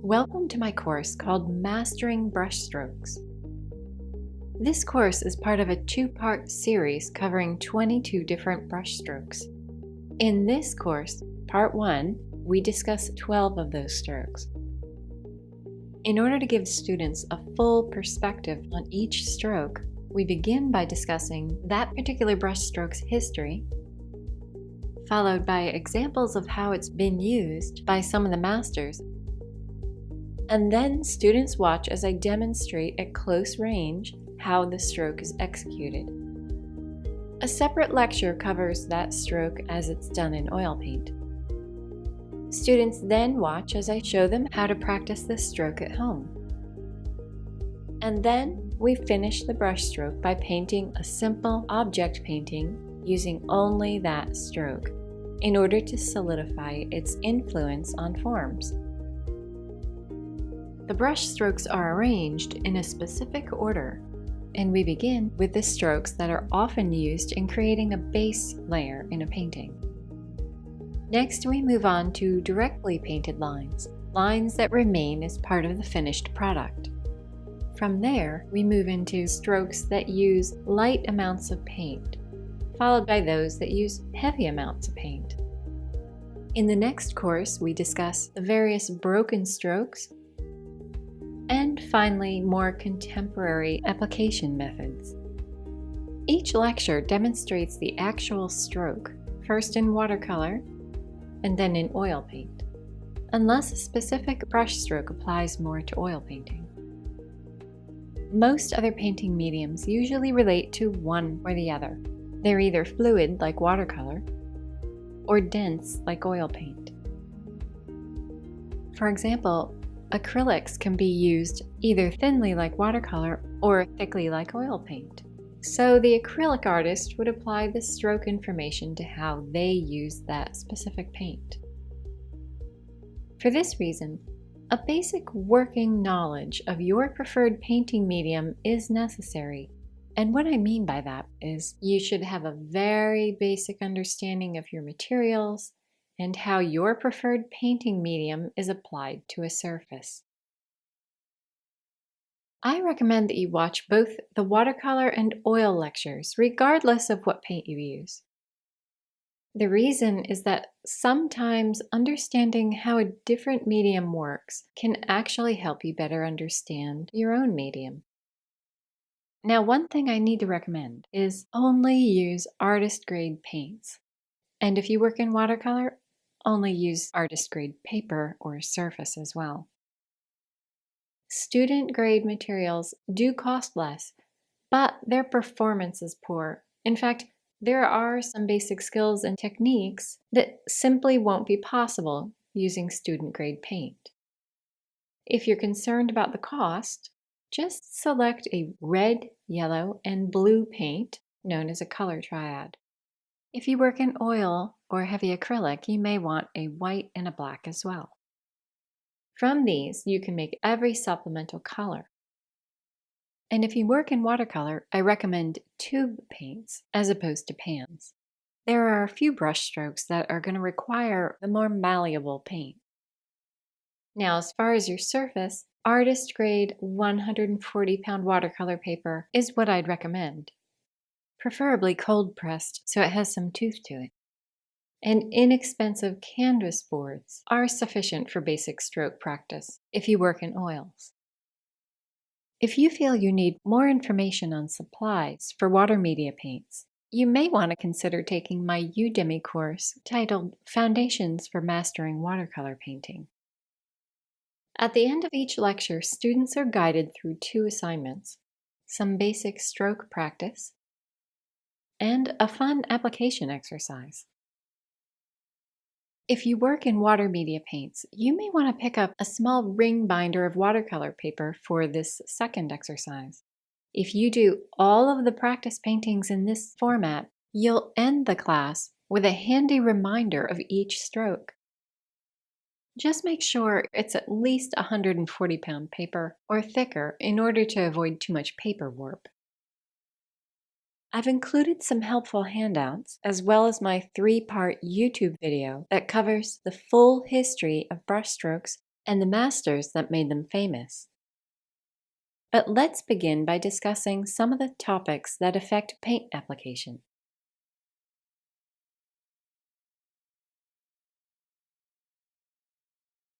Welcome to my course called Mastering Brushstrokes. This course is part of a two-part series covering 22 different brushstrokes. In this course, Part 1, we discuss 12 of those strokes. In order to give students a full perspective on each stroke, we begin by discussing that particular brushstroke's history, followed by examples of how it's been used by some of the masters, and then students watch as I demonstrate at close range how the stroke is executed. A separate lecture covers that stroke as it's done in oil paint. Students then watch as I show them how to practice this stroke at home. And then we finish the brushstroke by painting a simple object painting using only that stroke in order to solidify its influence on forms. The brush strokes are arranged in a specific order, and we begin with the strokes that are often used in creating a base layer in a painting. Next, we move on to directly painted lines, lines that remain as part of the finished product. From there, we move into strokes that use light amounts of paint, followed by those that use heavy amounts of paint. In the next course, we discuss the various broken strokes, and finally, more contemporary application methods. Each lecture demonstrates the actual stroke, first in watercolor and then in oil paint, unless a specific brushstroke applies more to oil painting. Most other painting mediums usually relate to one or the other. They're either fluid, like watercolor, or dense, like oil paint. For example, acrylics can be used either thinly like watercolor or thickly like oil paint. So the acrylic artist would apply the stroke information to how they use that specific paint. For this reason, a basic working knowledge of your preferred painting medium is necessary. And what I mean by that is you should have a very basic understanding of your materials and how your preferred painting medium is applied to a surface. I recommend that you watch both the watercolor and oil lectures, regardless of what paint you use. The reason is that sometimes understanding how a different medium works can actually help you better understand your own medium. Now, one thing I need to recommend is only use artist-grade paints. And if you work in watercolor, only use artist-grade paper or surface as well. Student-grade materials do cost less, but their performance is poor. In fact, there are some basic skills and techniques that simply won't be possible using student-grade paint. If you're concerned about the cost, just select a red, yellow, and blue paint known as a color triad. If you work in oil or heavy acrylic, you may want a white and a black as well. From these, you can make every supplemental color. And if you work in watercolor, I recommend tube paints as opposed to pans. There are a few brush strokes that are going to require the more malleable paint. Now, as far as your surface, artist grade 140-pound watercolor paper is what I'd recommend. Preferably cold pressed so it has some tooth to it. And inexpensive canvas boards are sufficient for basic stroke practice if you work in oils. If you feel you need more information on supplies for water media paints, you may want to consider taking my Udemy course titled Foundations for Mastering Watercolor Painting. At the end of each lecture, students are guided through two assignments: some basic stroke practice and a fun application exercise. If you work in water media paints, you may want to pick up a small ring binder of watercolor paper for this second exercise. If you do all of the practice paintings in this format, you'll end the class with a handy reminder of each stroke. Just make sure it's at least 140-pound paper or thicker in order to avoid too much paper warp. I've included some helpful handouts, as well as my 3-part YouTube video that covers the full history of brushstrokes and the masters that made them famous. But let's begin by discussing some of the topics that affect paint application.